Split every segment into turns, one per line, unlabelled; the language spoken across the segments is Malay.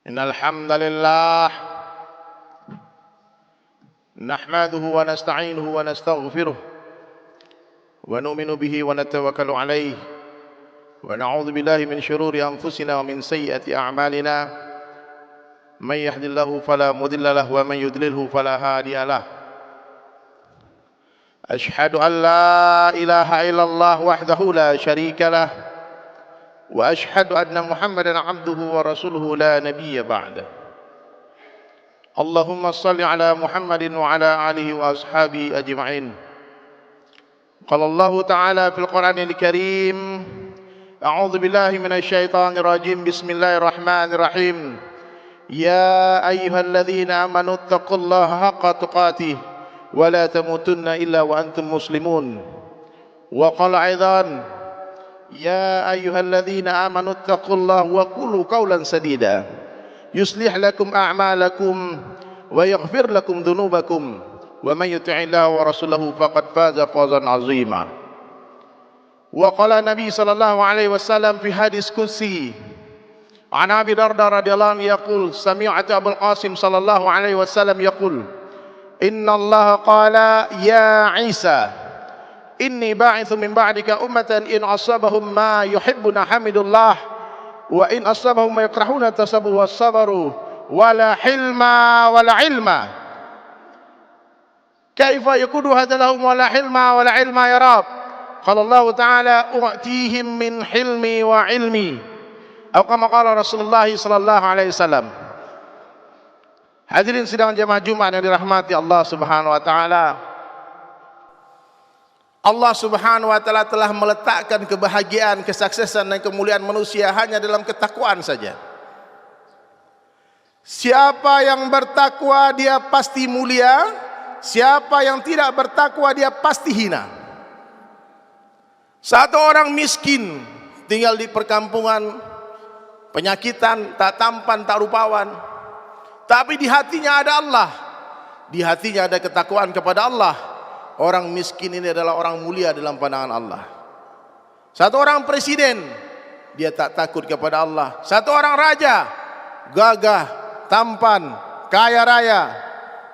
إن الحمد لله نحمده ونستعينه ونستغفره ونؤمن به ونتوكل عليه ونعوذ بالله من شرور أنفسنا ومن سيئة أعمالنا من يهد الله فلا مضل له ومن يضلله فلا هادي له أشهد أن لا إله إلا الله وحده لا شريك له وأشهد أن محمدا عبده ورسوله لا نبي بعده اللهم صل على محمد وعلى آله وأصحابه أجمعين قال الله تعالى في القرآن الكريم أعوذ بالله من الشيطان الرجيم بسم الله الرحمن الرحيم يا أيها الذين آمنوا اتقوا الله حق تقاته ولا تموتن إلا وأنتم مسلمون وقال أيضا يا أيها الذين آمنوا اتقوا الله وقولوا قولا سديدا يصلح لكم أعمالكم ويغفر لكم ذنوبكم ومن يطع الله ورسوله فقد فاز فوزا عظيما وقال النبي صلى الله عليه وسلم في حديث قدسي عن أبي الدرداء رضي الله عنه يقول سمعت أبو القاسم صلى الله عليه وسلم يقول إن الله قال يا عيسى إني باعث من بعدك أمة إن أصابهم ما يحبون حمد الله وإن أصابهم ما يكرهون تصبوا والصبروا ولا حلم ولا علم كيف يكون هذا لهم ولا حلم ولا علم يا رب قال الله تعالى أعطيهم من حلمي وعلمي أو كما قال رسول الله صلى الله عليه وسلم. Hadirin sidang jemaah Jumat yang dirahmati Allah Subhanahu wa taala. Allah Subhanahu wa taala telah meletakkan kebahagiaan, kesuksesan dan kemuliaan manusia hanya dalam ketakwaan saja. Siapa yang bertakwa dia pasti mulia, siapa yang tidak bertakwa dia pasti hina. Satu orang miskin tinggal di perkampungan, penyakitan, tak tampan, tak rupawan, tapi di hatinya ada Allah, di hatinya ada ketakwaan kepada Allah. Orang miskin ini adalah orang mulia dalam pandangan Allah. Satu orang presiden, dia tak takut kepada Allah. Satu orang raja, gagah, tampan, kaya raya,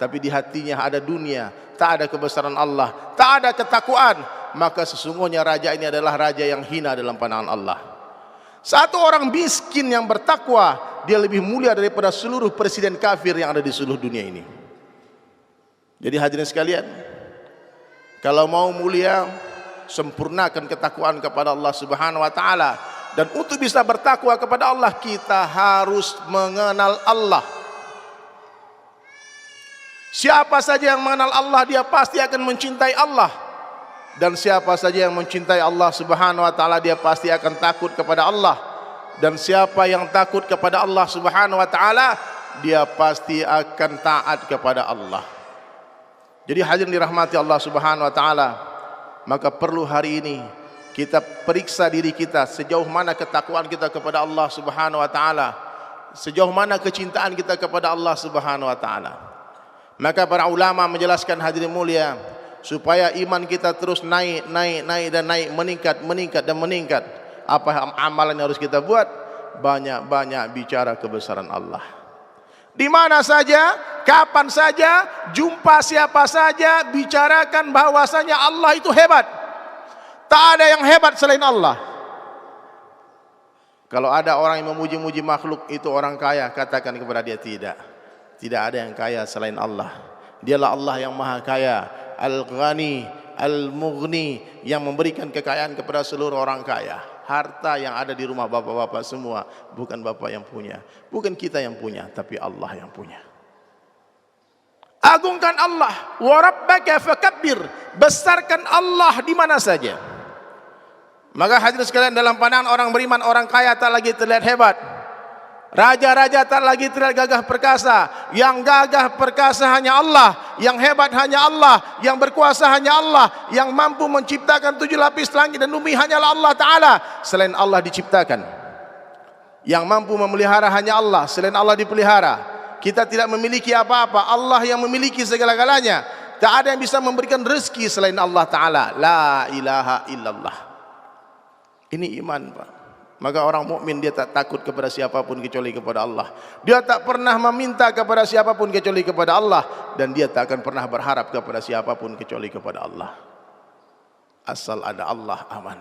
tapi di hatinya ada dunia, tak ada kebesaran Allah, tak ada ketakwaan, maka sesungguhnya raja ini adalah raja yang hina dalam pandangan Allah. Satu orang miskin yang bertakwa, dia lebih mulia daripada seluruh presiden kafir yang ada di seluruh dunia ini. Jadi hadirin sekalian, kalau mau mulia, sempurnakan ketakwaan kepada Allah Subhanahu wa taala. Dan untuk bisa bertakwa kepada Allah, kita harus mengenal Allah. Siapa saja yang mengenal Allah, dia pasti akan mencintai Allah. Dan siapa saja yang mencintai Allah Subhanahu wa taala, dia pasti akan takut kepada Allah. Dan siapa yang takut kepada Allah Subhanahu wa taala, dia pasti akan taat kepada Allah. Jadi hadirin dirahmati Allah Subhanahu wa taala, maka perlu hari ini kita periksa diri kita sejauh mana ketakwaan kita kepada Allah Subhanahu wa taala, sejauh mana kecintaan kita kepada Allah Subhanahu wa taala. Maka para ulama menjelaskan hadirin mulia, supaya iman kita terus naik dan naik, meningkat dan meningkat. Apa amalan yang harus kita buat? Banyak-banyak bicara kebesaran Allah. Di mana saja, kapan saja, jumpa siapa saja, bicarakan bahwasanya Allah itu hebat. Tak ada yang hebat selain Allah. Kalau ada orang yang memuji-muji makhluk itu orang kaya, katakan kepada dia tidak. Tidak ada yang kaya selain Allah. Dialah Allah yang maha kaya, Al-Ghani, Al-Mughni, yang memberikan kekayaan kepada seluruh orang kaya. Harta yang ada di rumah bapak-bapak semua bukan bapak yang punya, bukan kita yang punya, tapi Allah yang punya. Agungkan Allah, wa rabbaka fakabbir, besarkan Allah di mana saja. Maka hadirin sekalian, dalam pandangan orang beriman, orang kaya tak lagi terlihat hebat. Raja-raja tak lagi terlihat gagah perkasa. Yang gagah perkasa hanya Allah, yang hebat hanya Allah, yang berkuasa hanya Allah, yang mampu menciptakan 7 lapis langit dan bumi hanyalah Allah Ta'ala. Selain Allah diciptakan. Yang mampu memelihara hanya Allah, selain Allah dipelihara. Kita tidak memiliki apa-apa, Allah yang memiliki segala-galanya. Tak ada yang bisa memberikan rezeki selain Allah Ta'ala. La ilaha illallah. Ini iman, Pak. Maka orang mukmin dia tak takut kepada siapapun kecuali kepada Allah. Dia tak pernah meminta kepada siapapun kecuali kepada Allah, dan dia tak akan pernah berharap kepada siapapun kecuali kepada Allah. Asal ada Allah, aman.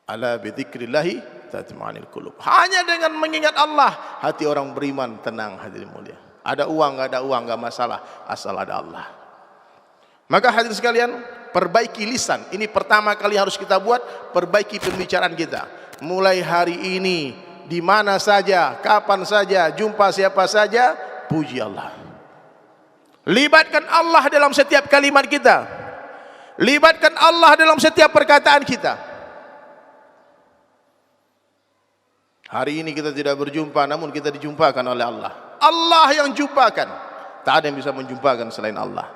Ala bi dzikrillah tatma'inul qulub. Hanya dengan mengingat Allah, hati orang beriman tenang, hadirin mulia. Ada uang, enggak ada uang, enggak masalah, asal ada Allah. Maka hadirin sekalian, perbaiki lisan. Ini pertama kali harus kita buat, perbaiki pembicaraan kita. Mulai hari ini, di mana saja, kapan saja, jumpa siapa saja, puji Allah. Libatkan Allah dalam setiap kalimat kita. Libatkan Allah dalam setiap perkataan kita. Hari ini kita tidak berjumpa, namun kita dijumpakan oleh Allah. Allah yang jumpakan. Tak ada yang bisa menjumpakan selain Allah.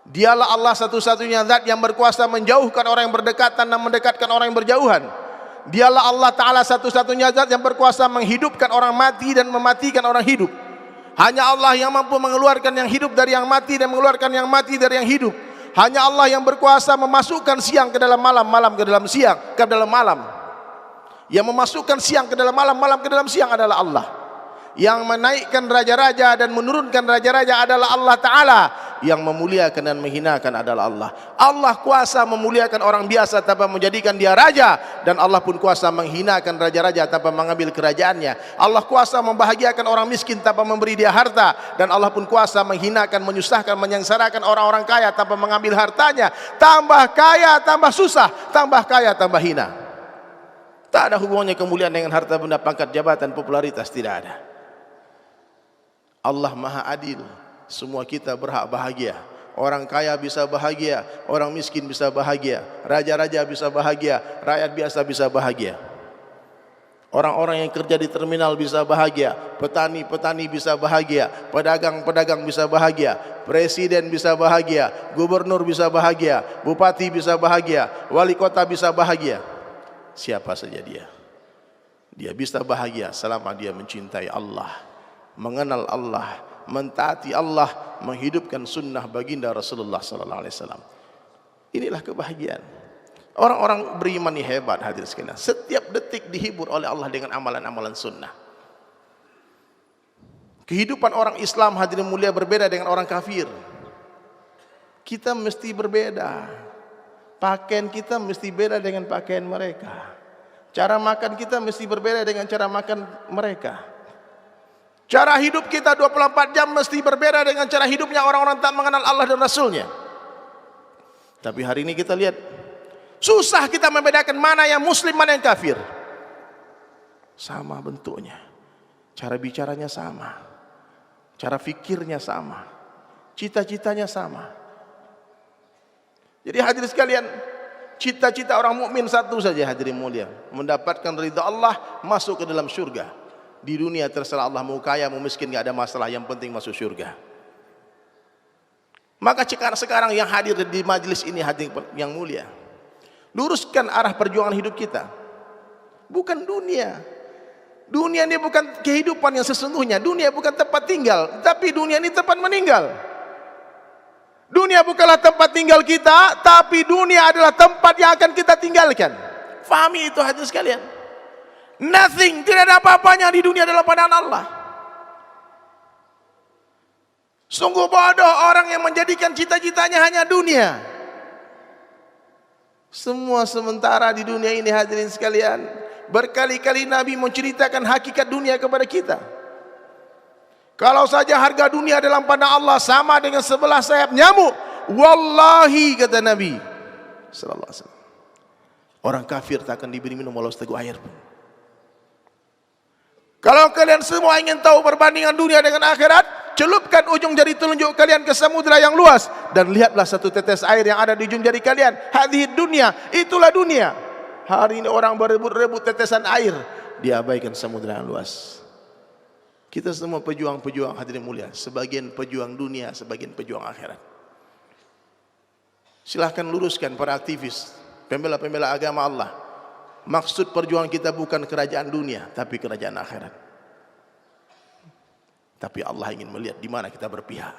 Dialah Allah satu-satunya zat yang berkuasa menjauhkan orang yang berdekatan dan mendekatkan orang yang berjauhan. Dialah Allah Ta'ala satu-satunya zat yang berkuasa menghidupkan orang mati dan mematikan orang hidup. Hanya Allah yang mampu mengeluarkan yang hidup dari yang mati dan mengeluarkan yang mati dari yang hidup. Hanya Allah yang berkuasa memasukkan siang ke dalam malam, malam ke dalam siang, ke dalam malam. Yang memasukkan siang ke dalam malam, malam ke dalam siang adalah Allah. Yang menaikkan raja-raja dan menurunkan raja-raja adalah Allah Ta'ala. Yang memuliakan dan menghinakan adalah Allah. Allah kuasa memuliakan orang biasa tanpa menjadikan dia raja, dan Allah pun kuasa menghinakan raja-raja tanpa mengambil kerajaannya. Allah kuasa membahagiakan orang miskin tanpa memberi dia harta, dan Allah pun kuasa menghinakan, menyusahkan, menyengsarakan orang-orang kaya tanpa mengambil hartanya. Tambah kaya, tambah susah. Tambah kaya, tambah hina. Tak ada hubungannya kemuliaan dengan harta benda, pangkat, jabatan, popularitas, tidak ada. Allah Maha Adil. Semua kita berhak bahagia. Orang kaya bisa bahagia, orang miskin bisa bahagia, raja-raja bisa bahagia, rakyat biasa bisa bahagia. Orang-orang yang kerja di terminal bisa bahagia, petani-petani bisa bahagia, pedagang-pedagang bisa bahagia, presiden bisa bahagia, gubernur bisa bahagia, bupati bisa bahagia, wali kota bisa bahagia. Siapa saja dia bisa bahagia selama dia mencintai Allah, mengenal Allah, mentaati Allah, menghidupkan sunnah baginda Rasulullah sallallahu alaihi wasallam. Inilah kebahagiaan. Orang-orang beriman ini hebat, hadirin sekalian. Setiap detik dihibur oleh Allah dengan amalan-amalan sunnah. Kehidupan orang Islam, hadirin mulia, berbeda dengan orang kafir. Kita mesti berbeda. Pakaian kita mesti beda dengan pakaian mereka. Cara makan kita mesti berbeda dengan cara makan mereka. Cara hidup kita 24 jam mesti berbeda dengan cara hidupnya orang-orang tak mengenal Allah dan Rasulnya. Tapi hari ini kita lihat, susah kita membedakan mana yang muslim, mana yang kafir. Sama bentuknya, cara bicaranya sama, cara fikirnya sama, cita-citanya sama. Jadi hadirin sekalian, cita-cita orang mukmin satu saja, hadirin mulia, mendapatkan ridha Allah, masuk ke dalam syurga. Di dunia terserah Allah, mau kaya mau miskin enggak ada masalah, yang penting masuk syurga. Maka sekarang yang hadir di majelis ini, hadirin yang mulia, luruskan arah perjuangan hidup kita. Bukan dunia. Dunia ini bukan kehidupan yang sesungguhnya. Dunia bukan tempat tinggal, tapi dunia ini tempat meninggal. Dunia bukanlah tempat tinggal kita, tapi dunia adalah tempat yang akan kita tinggalkan. Fahami itu hadirin sekalian. Nothing, tidak ada apa-apanya di dunia dalam pandangan Allah. Sungguh bodoh orang yang menjadikan cita-citanya hanya dunia. Semua sementara di dunia ini, hadirin sekalian. Berkali-kali Nabi menceritakan hakikat dunia kepada kita. Kalau saja harga dunia dalam pandang Allah sama dengan sebelah sayap nyamuk, wallahi, kata Nabi sallallahu alaihi wasallam, orang kafir tak akan diberi minum walau seteguk air pun. Kalau kalian semua ingin tahu perbandingan dunia dengan akhirat, celupkan ujung jari telunjuk kalian ke samudra yang luas dan lihatlah satu tetes air yang ada di ujung jari kalian. Hadhihi dunia, itulah dunia. Hari ini orang berebut-rebut tetesan air, diabaikan samudra yang luas. Kita semua pejuang-pejuang, hadirin mulia. Sebagian pejuang dunia, sebagian pejuang akhirat. Silahkan luruskan para aktivis, pembela-pembela agama Allah. Maksud perjuangan kita bukan kerajaan dunia, tapi kerajaan akhirat. Tapi Allah ingin melihat di mana kita berpihak.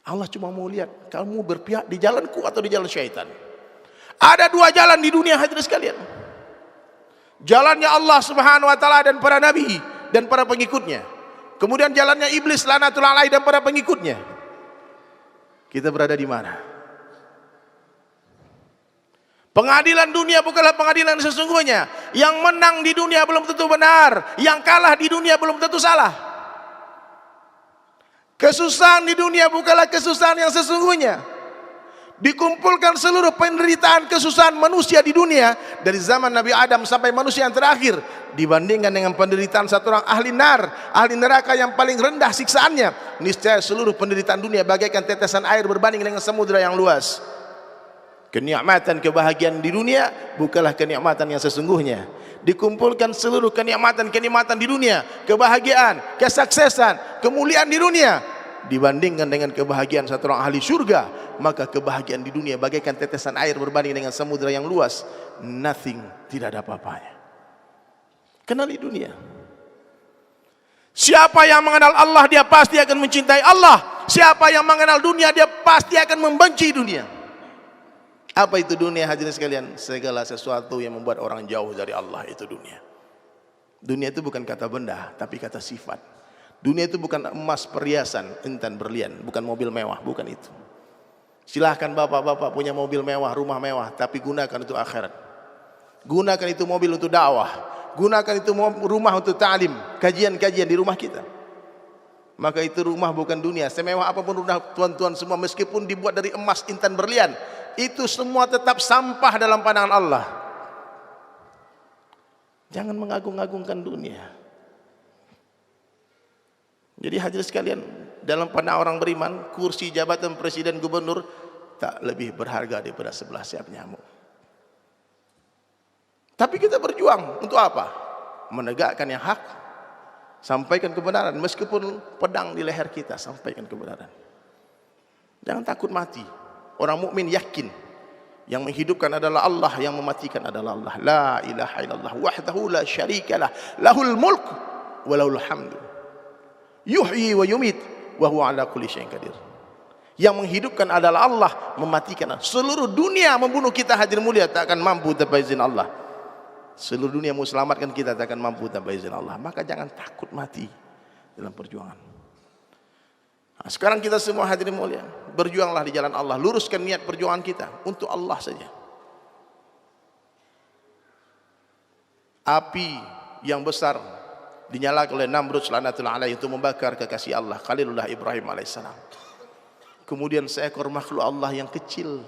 Allah cuma mau lihat kamu berpihak di jalanku atau di jalan syaitan.
Ada dua jalan di dunia hadirin sekalian. Jalannya Allah Subhanahu wa taala dan para nabi dan para pengikutnya. Kemudian jalannya iblis laknatullah alaihi dan para pengikutnya. Kita berada di mana? Pengadilan dunia bukanlah pengadilan sesungguhnya. Yang menang di dunia belum tentu benar, yang kalah di dunia belum tentu salah. Kesusahan di dunia bukanlah kesusahan yang sesungguhnya. Dikumpulkan seluruh penderitaan kesusahan manusia di dunia dari zaman Nabi Adam sampai manusia yang terakhir, dibandingkan dengan penderitaan satu orang ahli neraka yang paling rendah siksaannya, niscaya seluruh penderitaan dunia bagaikan tetesan air berbanding dengan samudera yang luas. Kenikmatan kebahagiaan di dunia bukanlah kenikmatan yang sesungguhnya. Dikumpulkan seluruh kenikmatan di dunia, kebahagiaan, kesuksesan, kemuliaan di dunia, dibandingkan dengan kebahagiaan satu orang ahli surga, maka kebahagiaan di dunia bagaikan tetesan air berbanding dengan samudera yang luas. Nothing, tidak ada apa-apanya. Kenali dunia. Siapa yang mengenal Allah, dia pasti akan mencintai Allah. Siapa yang mengenal dunia, dia pasti akan membenci dunia. Apa itu dunia hadirin sekalian? Segala sesuatu yang membuat orang jauh dari Allah, itu dunia. Dunia itu bukan kata benda, tapi kata sifat. Dunia itu bukan emas, perhiasan, intan, berlian, bukan mobil mewah, bukan itu. Silahkan bapak-bapak punya mobil mewah, rumah mewah, tapi gunakan untuk akhirat. Gunakan itu mobil untuk dakwah. Gunakan itu rumah untuk ta'lim, kajian-kajian di rumah kita. Maka itu rumah bukan dunia. Semewah apapun rumah tuan-tuan semua, meskipun dibuat dari emas, intan, berlian, itu semua tetap sampah dalam pandangan Allah. Jangan mengagung-agungkan dunia. Jadi hadirin sekalian, dalam pandangan orang beriman, kursi jabatan presiden gubernur tak lebih berharga daripada 11 sayap nyamuk. Tapi kita berjuang untuk apa? Menegakkan yang hak, sampaikan kebenaran, meskipun pedang di leher kita, sampaikan kebenaran. Jangan takut mati. Orang mukmin yakin yang menghidupkan adalah Allah, yang mematikan adalah Allah. La ilaha illallah wahdahu la syarikalah, lahul mulk wa lahul hamdu. Yuhyi wa yumit wa huwa ala kulli syai'in qadir. Yang menghidupkan adalah Allah, mematikan. Seluruh dunia membunuh kita hadirin mulia tak akan mampu tanpa izin Allah. Seluruh dunia mau selamatkan kita tak akan mampu tanpa izin Allah. Maka jangan takut mati dalam perjuangan. Nah, sekarang kita semua hadirin mulia, berjuanglah di jalan Allah. Luruskan niat perjuangan kita untuk Allah saja. Api yang besar dinyalakan oleh Namrud laknatullah alaihi untuk membakar kekasih Allah, Khalilullah Ibrahim alaihissalam. Kemudian seekor makhluk Allah yang kecil,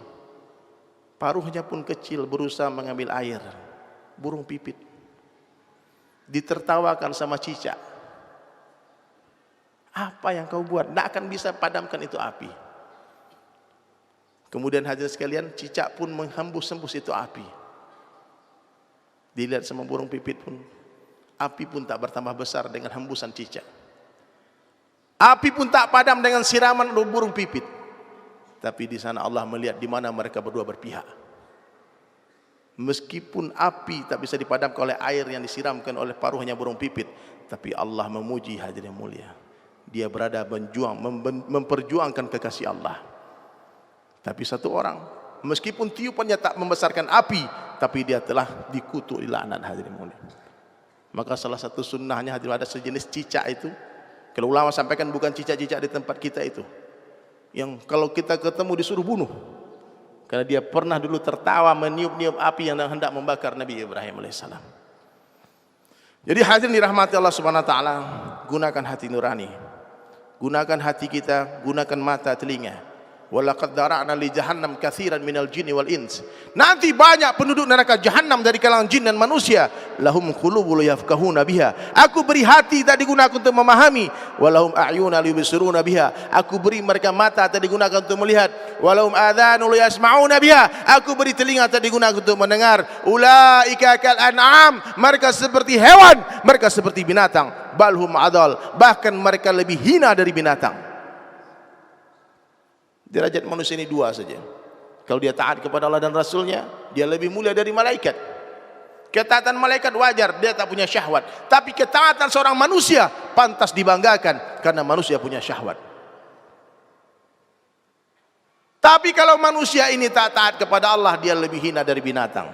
paruhnya pun kecil, berusaha mengambil air. Burung pipit ditertawakan sama cicak. Apa yang kau buat? Tidak akan bisa padamkan itu api. Kemudian hadirin sekalian, cicak pun menghembus-hembus itu api. Dilihat sama burung pipit pun, api pun tak bertambah besar dengan hembusan cicak. Api pun tak padam dengan siraman burung pipit. Tapi di sana Allah melihat di mana mereka berdua berpihak. Meskipun api tak bisa dipadamkan oleh air yang disiramkan oleh paruhnya burung pipit, tapi Allah memuji hadirin mulia. Dia berada memperjuangkan kekasih Allah. Tapi satu orang, meskipun tiupannya tak membesarkan api, tapi dia telah dikutuk dilaknat hadirin mulia. Maka salah satu sunnahnya hadirin, ada sejenis cicak itu. Kalau ulama sampaikan bukan cicak-cicak di tempat kita itu, yang kalau kita ketemu disuruh bunuh. Karena dia pernah dulu tertawa meniup-niup api yang hendak membakar Nabi Ibrahim alaihissalam. Jadi hadirin dirahmati Allah subhanahu wa ta'ala, gunakan hati nurani, gunakan hati kita, gunakan mata, telinga. Walaqad dara'na li jahannam katsiran minal jinni wal ins. Nanti banyak penduduk neraka jahannam dari kalangan jin dan manusia. Lahum qulubun yafqahuna biha. Aku beri hati tak digunakan untuk memahami. Walahum a'yuna yubsiruna biha. Aku beri mereka mata tak digunakan untuk melihat. Walahum adhanun yasma'una biha. Aku beri telinga tak digunakan untuk mendengar. Ulaika kal an'am. Mereka seperti hewan, mereka seperti binatang. Balhum adal. Bahkan mereka lebih hina dari binatang. Derajat manusia ini dua saja. Kalau dia taat kepada Allah dan Rasulnya, dia lebih mulia dari malaikat. Ketaatan malaikat wajar, dia tak punya syahwat. Tapi ketaatan seorang manusia pantas dibanggakan, karena manusia punya syahwat. Tapi kalau manusia ini tak taat kepada Allah, dia lebih hina dari binatang.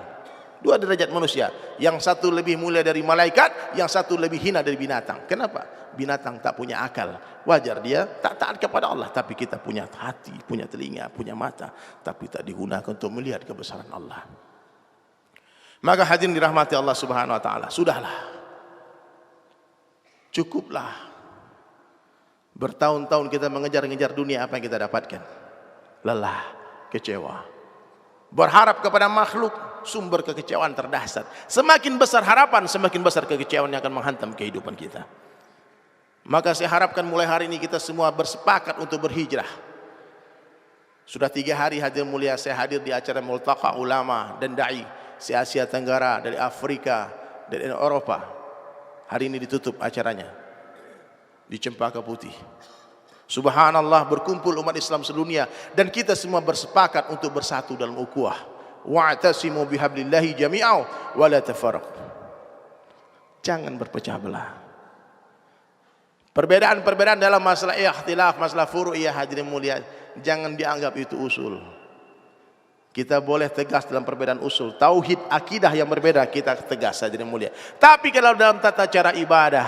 Dua derajat manusia, yang satu lebih mulia dari malaikat, yang satu lebih hina dari binatang. Kenapa? Binatang tak punya akal, wajar dia tak taat kepada Allah. Tapi kita punya hati, punya telinga, punya mata, tapi tak digunakan untuk melihat kebesaran Allah. Maka hadirin dirahmati Allah Subhanahu wa taala, sudahlah, cukuplah. Bertahun-tahun kita mengejar-ngejar dunia, apa yang kita dapatkan? Lelah, kecewa. Berharap kepada makhluk, sumber kekecewaan terdahsyat. Semakin besar harapan, semakin besar kekecewaan yang akan menghantam kehidupan kita. Maka saya harapkan mulai hari ini kita semua bersepakat untuk berhijrah. Sudah 3 hari hadirin mulia saya hadir di acara Multaqa Ulama dan Da'i se-Asia Tenggara, dari Afrika, dari Eropa. Hari ini ditutup acaranya di Cempaka Putih. Subhanallah, berkumpul umat Islam sedunia dan kita semua bersepakat untuk bersatu dalam ukhuwah. Wa'tasimu bihablillahi jami'au wa la tafarraqu. Jangan berpecah belah. Perbedaan-perbedaan dalam masalah ikhtilaf, masalah furu'iyah hadirin mulia, jangan dianggap itu usul. Kita boleh tegas dalam perbedaan usul. Tauhid, akidah yang berbeda kita tegas hadirin mulia. Tapi kalau dalam tata cara ibadah,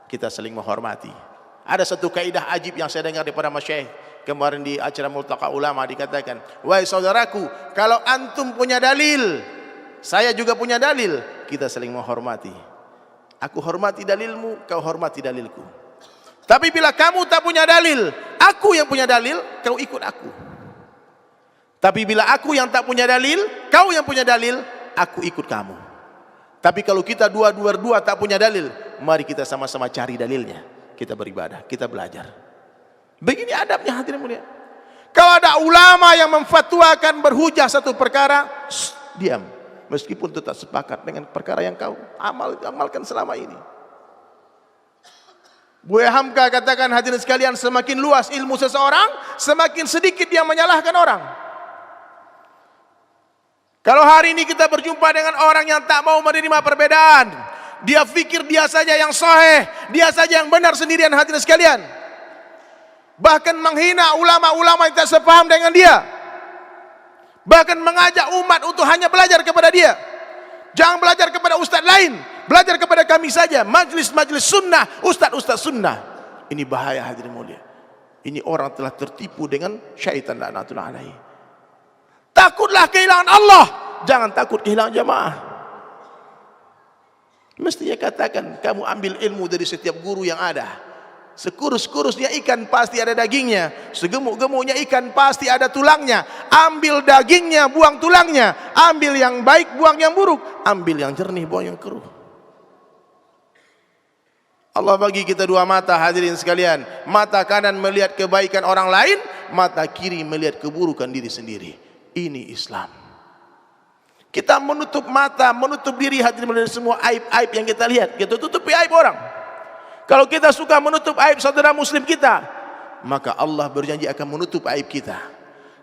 kita saling menghormati. Ada satu kaidah ajib yang saya dengar daripada masyayikh kemarin di acara Multaqa Ulama, dikatakan, wahai saudaraku, kalau antum punya dalil, saya juga punya dalil, kita saling menghormati. Aku hormati dalilmu, kau hormati dalilku. Tapi bila kamu tak punya dalil, aku yang punya dalil, kau ikut aku. Tapi bila aku yang tak punya dalil, kau yang punya dalil, aku ikut kamu. Tapi kalau kita dua-dua tak punya dalil, mari kita sama-sama cari dalilnya. Kita beribadah, kita belajar. Begini adabnya hadirin mulia. Kalau ada ulama yang memfatwakan berhujah satu perkara, diam. Meskipun tetap sepakat dengan perkara yang kau amalkan selama ini. Buya Hamka katakan hadirin sekalian, semakin luas ilmu seseorang, semakin sedikit dia menyalahkan orang. Kalau hari ini kita berjumpa dengan orang yang tak mau menerima perbedaan, dia fikir dia saja yang sahih, dia saja yang benar sendirian hadirin sekalian. Bahkan menghina ulama-ulama yang tak sepaham dengan dia. Bahkan mengajak umat untuk hanya belajar kepada dia. Jangan belajar kepada ustaz lain, belajar kepada kami saja. Majlis-majlis sunnah, ustaz-ustaz sunnah. Ini bahaya hadirin mulia. Ini orang telah tertipu dengan syaitan laknatullah alaihi. Takutlah kehilangan Allah, jangan takut kehilangan jamaah. Mestinya katakan, kamu ambil ilmu dari setiap guru yang ada. Sekurus-kurusnya ikan pasti ada dagingnya, segemuk-gemuknya ikan pasti ada tulangnya. Ambil dagingnya, buang tulangnya. Ambil yang baik, buang yang buruk. Ambil yang jernih, buang yang keruh. Allah bagi kita 2 mata hadirin sekalian. Mata kanan melihat kebaikan orang lain, mata kiri melihat keburukan diri sendiri. Ini Islam. Kita menutup mata, menutup diri hadirin melihat semua aib-aib yang kita lihat. Kita tutupi aib orang. Kalau kita suka menutup aib saudara muslim kita, maka Allah berjanji akan menutup aib kita.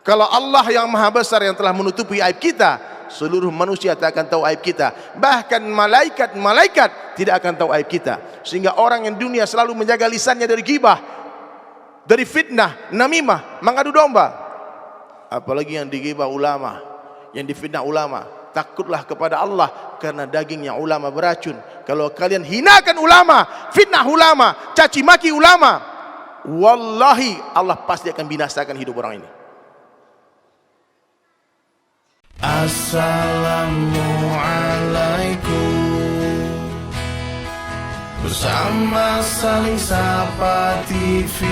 Kalau Allah yang maha besar yang telah menutupi aib kita, seluruh manusia tak akan tahu aib kita. Bahkan malaikat tidak akan tahu aib kita. Sehingga orang yang dunia selalu menjaga lisannya dari ghibah, dari fitnah, namimah, mengadu domba. Apalagi yang dighibah ulama, yang difitnah ulama. Takutlah kepada Allah, karena dagingnya ulama beracun. Kalau kalian hinakan ulama, fitnah ulama, caci maki ulama, wallahi Allah pasti akan binasakan hidup orang ini.
Assalamualaikum. Bersama Saling Sapa TV.